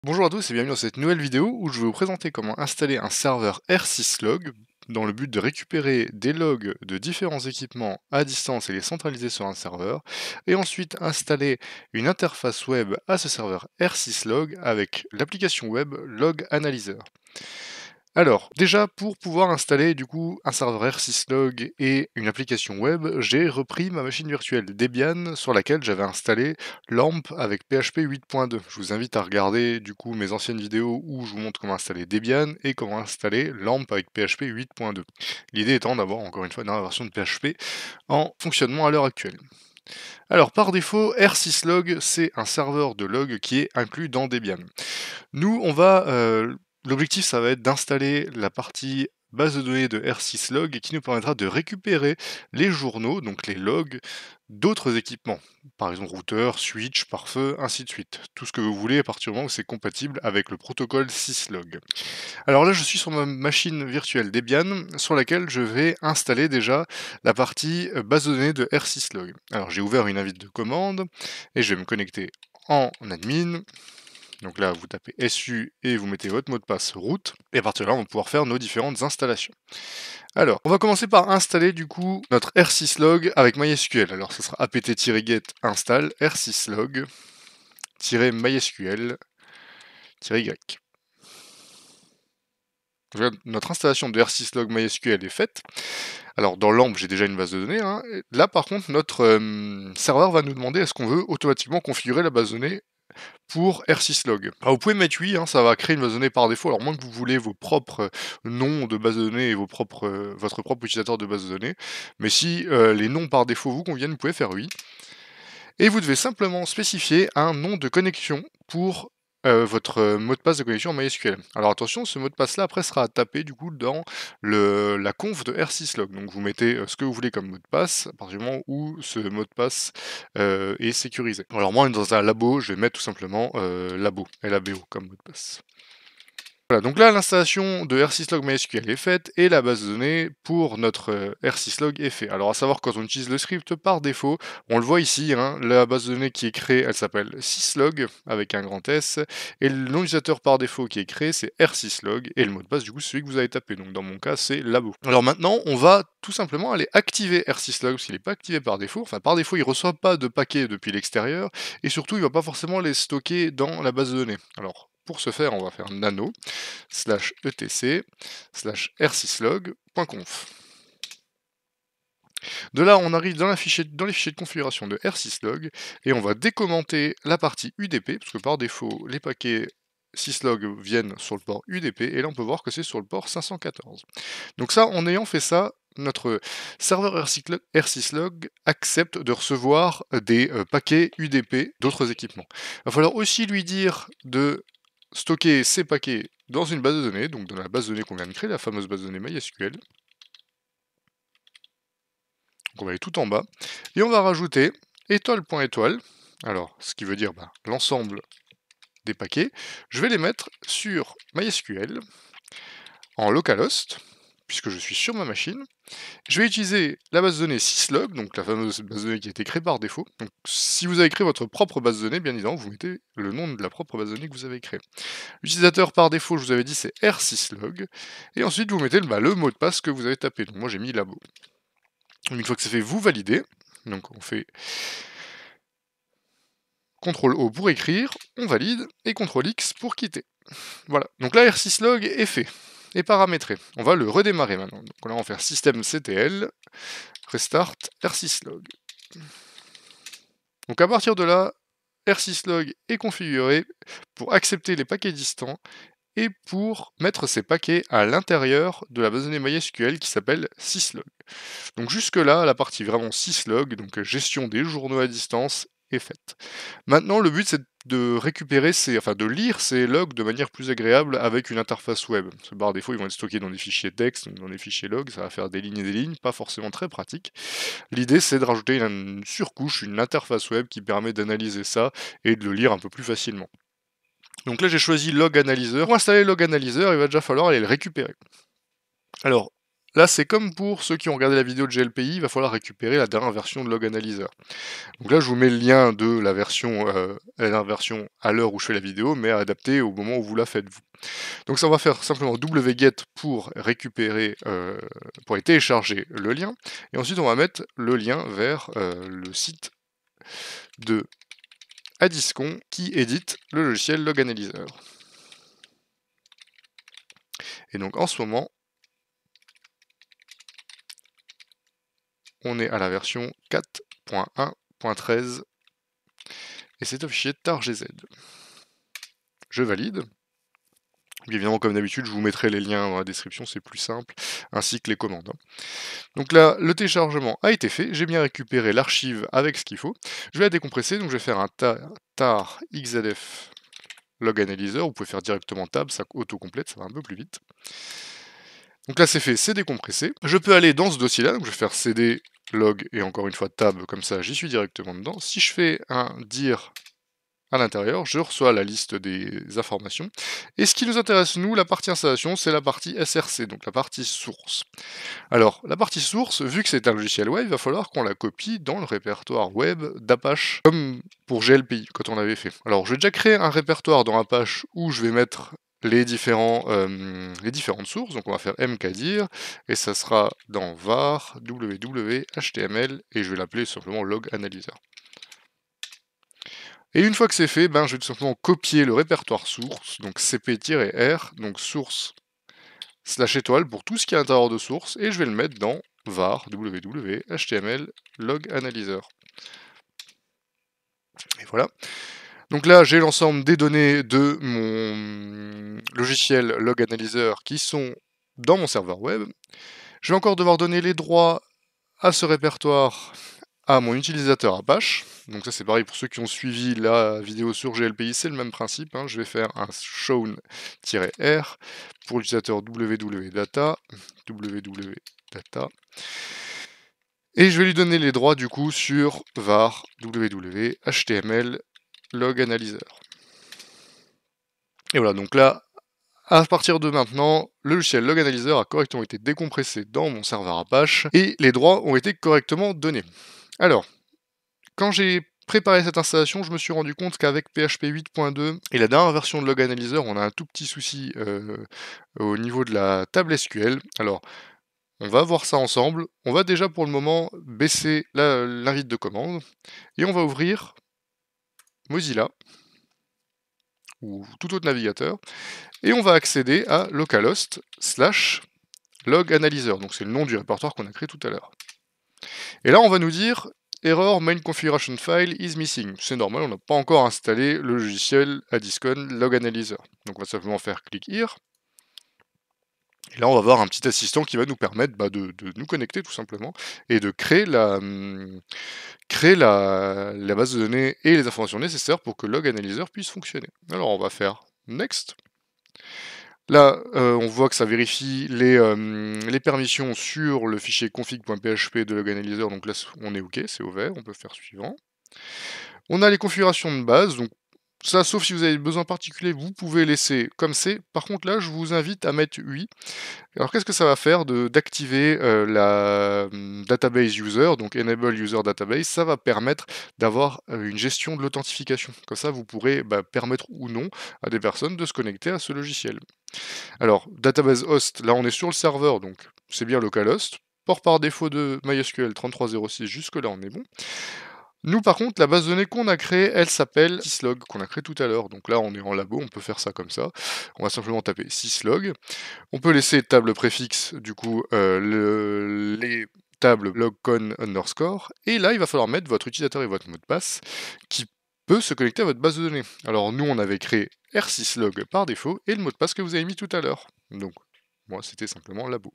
Bonjour à tous et bienvenue dans cette nouvelle vidéo où je vais vous présenter comment installer un serveur R6log dans le but de récupérer des logs de différents équipements à distance et les centraliser sur un serveur, et ensuite installer une interface web à ce serveur R6log avec l'application web Log Analyzer. Alors, déjà, pour pouvoir installer du coup un serveur R6log et une application web, j'ai repris ma machine virtuelle Debian sur laquelle j'avais installé LAMP avec PHP 8.2. Je vous invite à regarder du coup mes anciennes vidéos où je vous montre comment installer Debian et comment installer LAMP avec PHP 8.2. L'idée étant d'avoir encore une fois une dernière version de PHP en fonctionnement à l'heure actuelle. Alors par défaut, R6log c'est un serveur de log qui est inclus dans Debian. Nous, l'objectif, ça va être d'installer la partie base de données de R6log qui nous permettra de récupérer les journaux, donc les logs, d'autres équipements. Par exemple, routeur, switch, pare-feu, ainsi de suite. Tout ce que vous voulez à partir du moment où c'est compatible avec le protocole syslog. Alors là, je suis sur ma machine virtuelle Debian, sur laquelle je vais installer déjà la partie base de données de R6log. Alors j'ai ouvert une invite de commande et je vais me connecter en admin. Donc là, vous tapez SU et vous mettez votre mot de passe root. Et à partir de là, on va pouvoir faire nos différentes installations. Alors, on va commencer par installer du coup notre R6log avec MySQL. Alors, ce sera apt-get install R6log-mysql-y. Notre installation de R6log MySQL est faite. Alors dans LAMP, j'ai déjà une base de données, hein. Là par contre, notre serveur va nous demander est-ce qu'on veut automatiquement configurer la base de données pour R6log. Alors vous pouvez mettre oui, hein, ça va créer une base de données par défaut, alors moins que vous voulez vos propres noms de base de données et votre propre utilisateur de base de données. Mais si les noms par défaut vous conviennent, vous pouvez faire oui. Et vous devez simplement spécifier un nom de connexion pour votre mot de passe de connexion en MySQL. Alors attention, ce mot de passe là après sera à taper du coup dans la conf de R6log. Donc vous mettez ce que vous voulez comme mot de passe à partir du moment où ce mot de passe est sécurisé. Alors moi dans un labo, je vais mettre tout simplement labo, LABO comme mot de passe. Voilà, donc là l'installation de R6log MySQL est faite et la base de données pour notre R6log est fait. Alors à savoir quand on utilise le script par défaut, on le voit ici, hein, la base de données qui est créée, elle s'appelle syslog avec un grand S, et le nom d'utilisateur par défaut qui est créé c'est R6log, et le mot de passe du coup c'est celui que vous avez tapé, donc dans mon cas c'est labo. Alors maintenant on va tout simplement aller activer R6log parce qu'il n'est pas activé par défaut, enfin par défaut il ne reçoit pas de paquets depuis l'extérieur, et surtout il ne va pas forcément les stocker dans la base de données. Alors pour ce faire on va faire nano /etc /r6log.conf. De là, on arrive dans les fichiers de configuration de R6log et on va décommenter la partie UDP, parce que par défaut, les paquets syslog viennent sur le port UDP, et là on peut voir que c'est sur le port 514. Donc ça, en ayant fait ça, notre serveur R6log accepte de recevoir des paquets UDP d'autres équipements. Il va falloir aussi lui dire de stocker ces paquets dans une base de données, donc dans la base de données qu'on vient de créer, la fameuse base de données MySQL. Donc on va aller tout en bas, et on va rajouter étoile.étoile, alors ce qui veut dire l'ensemble des paquets. Je vais les mettre sur MySQL en localhost, puisque je suis sur ma machine. Je vais utiliser la base de données syslog, donc la fameuse base de données qui a été créée par défaut. Donc si vous avez créé votre propre base de données, bien évidemment, vous mettez le nom de la propre base de données que vous avez créée. L'utilisateur par défaut, je vous avais dit, c'est R6log. Et ensuite, vous mettez le mot de passe que vous avez tapé. Donc moi, j'ai mis labo. Une fois que c'est fait, vous validez. Donc on fait CTRL-O pour écrire, on valide, et CTRL-X pour quitter. Voilà. Donc là, R6log est fait et paramétré. On va le redémarrer maintenant. Donc là, on va faire systemctl restart R6log. Donc à partir de là, R6log est configuré pour accepter les paquets distants et pour mettre ces paquets à l'intérieur de la base de données MySQL qui s'appelle syslog. Donc jusque là, la partie vraiment syslog, donc gestion des journaux à distance, est faite. Maintenant, le but c'est de récupérer de lire ces logs de manière plus agréable avec une interface web. Parce que par défaut, ils vont être stockés dans des fichiers texte, donc dans des fichiers logs, ça va faire des lignes et des lignes, pas forcément très pratique. L'idée c'est de rajouter une surcouche, une interface web qui permet d'analyser ça et de le lire un peu plus facilement. Donc là j'ai choisi Log Analyzer. Pour installer Log Analyzer, il va déjà falloir aller le récupérer. Alors, Là, c'est comme pour ceux qui ont regardé la vidéo de GLPI, il va falloir récupérer la dernière version de Log Analyzer. Donc là, je vous mets le lien de la dernière version à l'heure où je fais la vidéo, mais adapté au moment où vous la faites, vous. Donc ça, on va faire simplement wget pour récupérer, pour aller télécharger le lien, et ensuite on va mettre le lien vers le site de Addiscon qui édite le logiciel Log Analyzer. Et donc en ce moment, on est à la version 4.1.13 et c'est au fichier tar.gz. Je valide. Bien évidemment, comme d'habitude, je vous mettrai les liens dans la description, c'est plus simple, ainsi que les commandes. Donc là, le téléchargement a été fait, j'ai bien récupéré l'archive avec ce qu'il faut. Je vais la décompresser, donc je vais faire un tar xlf log analyzer, vous pouvez faire directement tab, ça auto-complète, ça va un peu plus vite. Donc là c'est fait, c'est décompressé. Je peux aller dans ce dossier-là, donc je vais faire cd log et encore une fois tab, comme ça j'y suis directement dedans. Si je fais un dir à l'intérieur, je reçois la liste des informations. Et ce qui nous intéresse, nous, la partie installation, c'est la partie SRC, donc la partie source. Alors, la partie source, vu que c'est un logiciel web, il va falloir qu'on la copie dans le répertoire web d'Apache, comme pour GLPI, quand on avait fait. Alors, je vais déjà créer un répertoire dans Apache où je vais mettre les différentes sources, donc on va faire mkdir, et ça sera dans var, www, html, et je vais l'appeler simplement log analyzer. Et une fois que c'est fait, ben, je vais tout simplement copier le répertoire source, donc cp-r, donc source / étoile pour tout ce qui est à l'intérieur de source, et je vais le mettre dans var www html log analyzer. Et voilà. Donc là, j'ai l'ensemble des données de mon logiciel log analyzer qui sont dans mon serveur web. Je vais encore devoir donner les droits à ce répertoire à mon utilisateur Apache. Donc ça c'est pareil pour ceux qui ont suivi la vidéo sur GLPI, c'est le même principe. Je vais faire un shown-r pour l'utilisateur www.data, et je vais lui donner les droits du coup sur var www html log analyzer. Et voilà, donc là, à partir de maintenant, le logiciel Log Analyzer a correctement été décompressé dans mon serveur Apache et les droits ont été correctement donnés. Alors, quand j'ai préparé cette installation, je me suis rendu compte qu'avec PHP 8.2 et la dernière version de Log Analyzer, on a un tout petit souci au niveau de la table SQL. Alors, on va voir ça ensemble. On va déjà pour le moment baisser l'invite de commande et on va ouvrir Mozilla ou tout autre navigateur et on va accéder à localhost / log analyzer. Donc c'est le nom du répertoire qu'on a créé tout à l'heure. Et là, on va nous dire error main configuration file is missing. C'est normal, on n'a pas encore installé le logiciel Addiscon Log Analyzer. Donc on va simplement faire click here. Et là, on va voir un petit assistant qui va nous permettre de nous connecter tout simplement et de créer la base de données et les informations nécessaires pour que Log Analyzer puisse fonctionner. Alors on va faire next. Là, on voit que ça vérifie les permissions sur le fichier config.php de Log Analyzer, donc là on est OK, c'est ouvert, on peut faire suivant. On a les configurations de base, donc ça, sauf si vous avez besoin particulier, vous pouvez laisser comme c'est. Par contre là, je vous invite à mettre oui. Alors qu'est-ce que ça va faire d'activer la database user, donc enable user database, ça va permettre d'avoir une gestion de l'authentification. Comme ça, vous pourrez permettre ou non à des personnes de se connecter à ce logiciel. Alors, database host, là on est sur le serveur, donc c'est bien localhost. Port par défaut de MySQL 3306, jusque-là on est bon. Nous par contre, la base de données qu'on a créée, elle s'appelle syslog, qu'on a créé tout à l'heure. Donc là on est en labo, on peut faire ça comme ça. On va simplement taper syslog. On peut laisser table préfixe, du coup, les tables logcon underscore. Et là, il va falloir mettre votre utilisateur et votre mot de passe qui peut se connecter à votre base de données. Alors nous, on avait créé r6log par défaut et le mot de passe que vous avez mis tout à l'heure. Donc, moi, c'était simplement labo.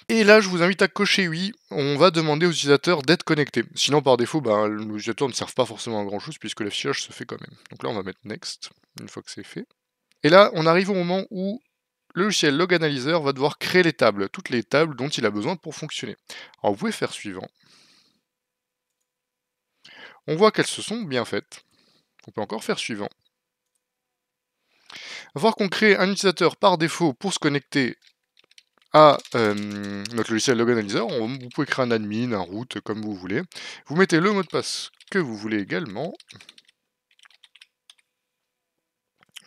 Et là, je vous invite à cocher oui, on va demander aux utilisateurs d'être connectés. Sinon, par défaut, les utilisateurs ne servent pas forcément à grand chose puisque l'affichage se fait quand même. Donc là, on va mettre next, une fois que c'est fait. Et là, on arrive au moment où le logiciel Log Analyzer va devoir créer les tables, toutes les tables dont il a besoin pour fonctionner. Alors vous pouvez faire suivant. On voit qu'elles se sont bien faites. On peut encore faire suivant. On va voir qu'on crée un utilisateur par défaut pour se connecter à notre logiciel Log Analyzer, vous pouvez créer un admin, un root, comme vous voulez. Vous mettez le mot de passe que vous voulez également.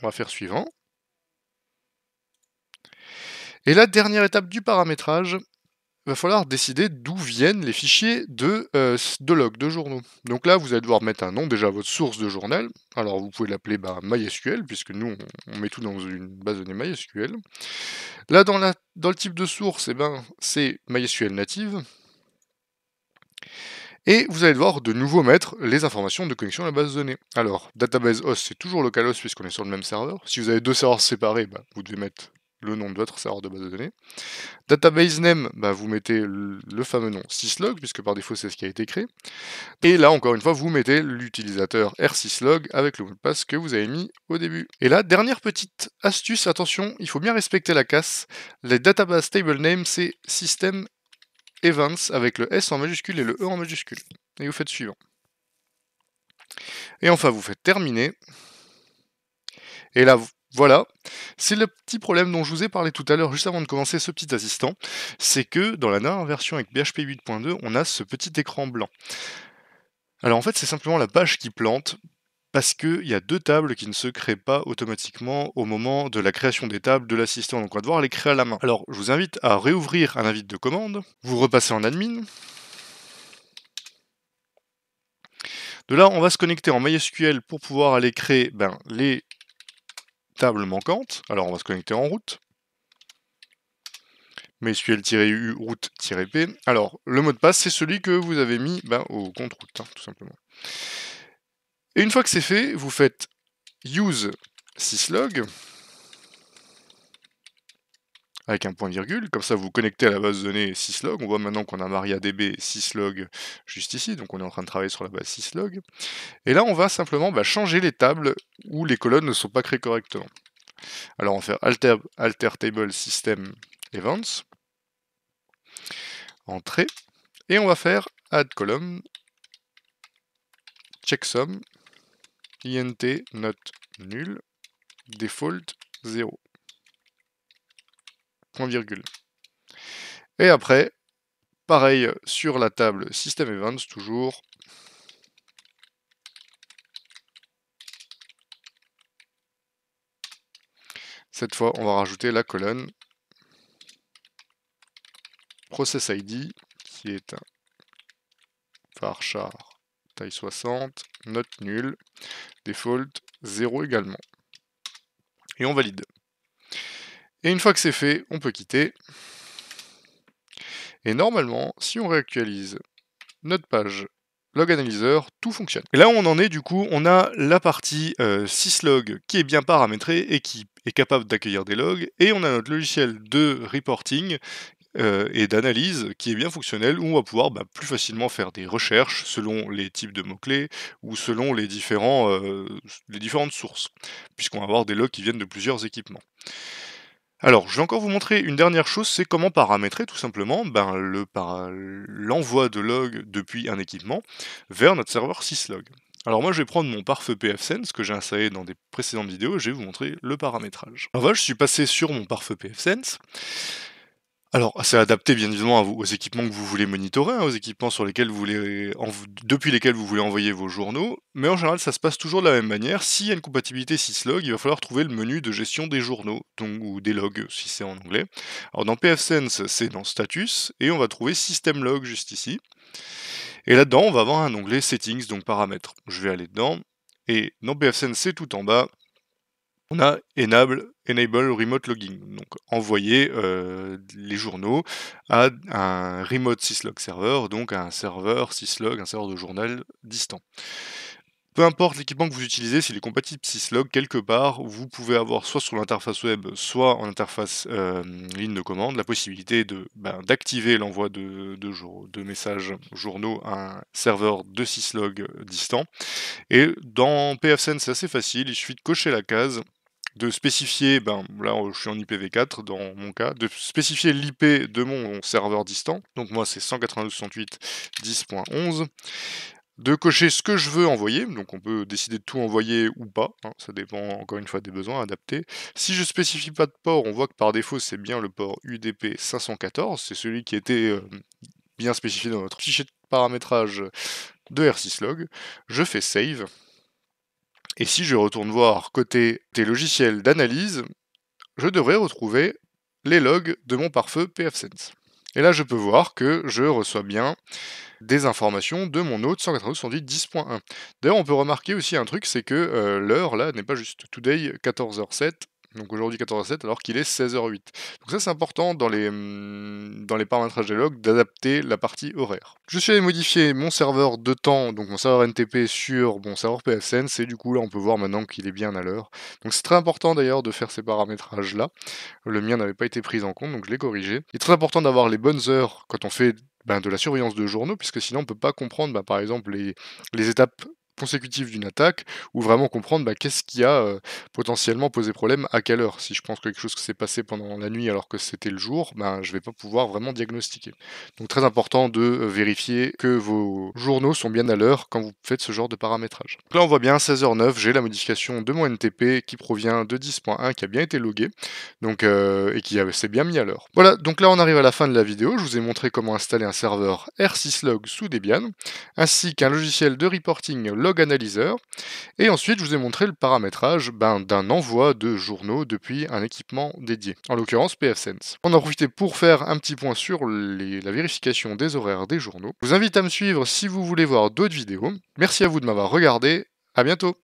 On va faire suivant. Et la dernière étape du paramétrage, il va falloir décider d'où viennent les fichiers de log, de journaux. Donc là, vous allez devoir mettre un nom, déjà à votre source de journal. Alors vous pouvez l'appeler MySQL, puisque nous, on met tout dans une base de données MySQL. Là, dans le type de source, c'est MySQL native. Et vous allez devoir de nouveau mettre les informations de connexion à la base de données. Alors, database host, c'est toujours localhost puisqu'on est sur le même serveur. Si vous avez deux serveurs séparés, vous devez mettre le nom de votre serveur de base de données. Database name, vous mettez le fameux nom syslog, puisque par défaut c'est ce qui a été créé. Et là, encore une fois, vous mettez l'utilisateur rsyslog avec le mot de passe que vous avez mis au début. Et là, dernière petite astuce, attention, il faut bien respecter la casse. Les database table name, c'est system events avec le S en majuscule et le E en majuscule. Et vous faites suivant. Et enfin, vous faites terminer. Et là, voilà, c'est le petit problème dont je vous ai parlé tout à l'heure, juste avant de commencer ce petit assistant, c'est que dans la dernière version avec PHP 8.2, on a ce petit écran blanc. Alors en fait, c'est simplement la page qui plante, parce qu'il y a deux tables qui ne se créent pas automatiquement au moment de la création des tables de l'assistant, donc on va devoir les créer à la main. Alors, je vous invite à réouvrir un invite de commande, vous repassez en admin. De là, on va se connecter en MySQL pour pouvoir aller créer les tables manquantes. Alors, on va se connecter en route. MySQL-u route-p. Alors, le mot de passe, c'est celui que vous avez mis au compte route, tout simplement. Et une fois que c'est fait, vous faites use syslog avec un point virgule, comme ça vous connectez à la base de données syslog. On voit maintenant qu'on a MariaDB syslog juste ici, donc on est en train de travailler sur la base syslog. Et là, on va simplement changer les tables où les colonnes ne sont pas créées correctement. Alors, on va faire alter table system events, entrée, et on va faire add column, checksum, int not nul, default 0. Point virgule. Et après, pareil sur la table system events, toujours. Cette fois, on va rajouter la colonne process ID, qui est un varchar taille 60, not nul, default 0 également. Et on valide. Et une fois que c'est fait, on peut quitter. Et normalement, si on réactualise notre page Log Analyzer, tout fonctionne. Et là, on en est du coup, on a la partie syslog qui est bien paramétrée et qui est capable d'accueillir des logs, et on a notre logiciel de reporting et d'analyse qui est bien fonctionnel, où on va pouvoir plus facilement faire des recherches selon les types de mots-clés ou selon les différentes sources, puisqu'on va avoir des logs qui viennent de plusieurs équipements. Alors, je vais encore vous montrer une dernière chose, c'est comment paramétrer tout simplement l'envoi de log depuis un équipement vers notre serveur syslog. Alors moi je vais prendre mon pare-feu pfSense que j'ai installé dans des précédentes vidéos, je vais vous montrer le paramétrage. Alors voilà, je suis passé sur mon pare-feu pfSense. Alors, c'est adapté bien évidemment aux équipements que vous voulez monitorer, aux équipements sur lesquels vous voulez depuis lesquels vous voulez envoyer vos journaux, mais en général ça se passe toujours de la même manière. S'il y a une compatibilité syslog, il va falloir trouver le menu de gestion des journaux, donc, ou des logs si c'est en anglais. Alors dans pfSense, c'est dans Status, et on va trouver System Log juste ici. Et là-dedans, on va avoir un onglet Settings, donc paramètres. Je vais aller dedans, et dans pfSense, c'est tout en bas, on a Enable Remote Logging, donc envoyer les journaux à un Remote Syslog Server, donc à un serveur syslog, un serveur de journal distant. Peu importe l'équipement que vous utilisez, s'il est compatible syslog, quelque part, vous pouvez avoir soit sur l'interface web, soit en interface ligne de commande, la possibilité d'activer l'envoi de messages journaux à un serveur de syslog distant. Et dans pfSense, c'est assez facile, il suffit de cocher la case, de spécifier, là je suis en IPv4 dans mon cas, de spécifier l'IP de mon serveur distant, donc moi c'est 192.168.10.11, de cocher ce que je veux envoyer, donc on peut décider de tout envoyer ou pas, hein, ça dépend encore une fois des besoins adaptés. Si je spécifie pas de port, on voit que par défaut c'est bien le port UDP 514, c'est celui qui était bien spécifié dans notre fichier de paramétrage de R6log. Je fais save, et si je retourne voir côté des logiciels d'analyse, je devrais retrouver les logs de mon pare-feu pfSense. Et là je peux voir que je reçois bien des informations de mon hôte 192.168.10.1. D'ailleurs, on peut remarquer aussi un truc, c'est que l'heure là n'est pas juste today 14h07, donc aujourd'hui 14h07 alors qu'il est 16h08. Donc ça c'est important dans les paramétrages des logs d'adapter la partie horaire. Je suis allé modifier mon serveur de temps, donc mon serveur NTP sur mon serveur pfSense, et du coup là on peut voir maintenant qu'il est bien à l'heure. Donc c'est très important d'ailleurs de faire ces paramétrages là. Le mien n'avait pas été pris en compte, donc je l'ai corrigé. Il est très important d'avoir les bonnes heures quand on fait de la surveillance de journaux, puisque sinon on ne peut pas comprendre, par exemple, les étapes consécutives d'une attaque, ou vraiment comprendre qu'est-ce qui a potentiellement posé problème à quelle heure. Si je pense que quelque chose qui s'est passé pendant la nuit alors que c'était le jour, je ne vais pas pouvoir vraiment diagnostiquer. Donc très important de vérifier que vos journaux sont bien à l'heure quand vous faites ce genre de paramétrage. Donc là on voit bien 16h09, j'ai la modification de mon NTP qui provient de 10.1 qui a bien été logué, donc, et qui s'est bien mis à l'heure. Voilà, donc là on arrive à la fin de la vidéo, je vous ai montré comment installer un serveur R6log sous Debian, ainsi qu'un logiciel de reporting Log Analyzer, et ensuite je vous ai montré le paramétrage d'un envoi de journaux depuis un équipement dédié, en l'occurrence pfSense. On en a profité pour faire un petit point sur la vérification des horaires des journaux. Je vous invite à me suivre si vous voulez voir d'autres vidéos. Merci à vous de m'avoir regardé, à bientôt.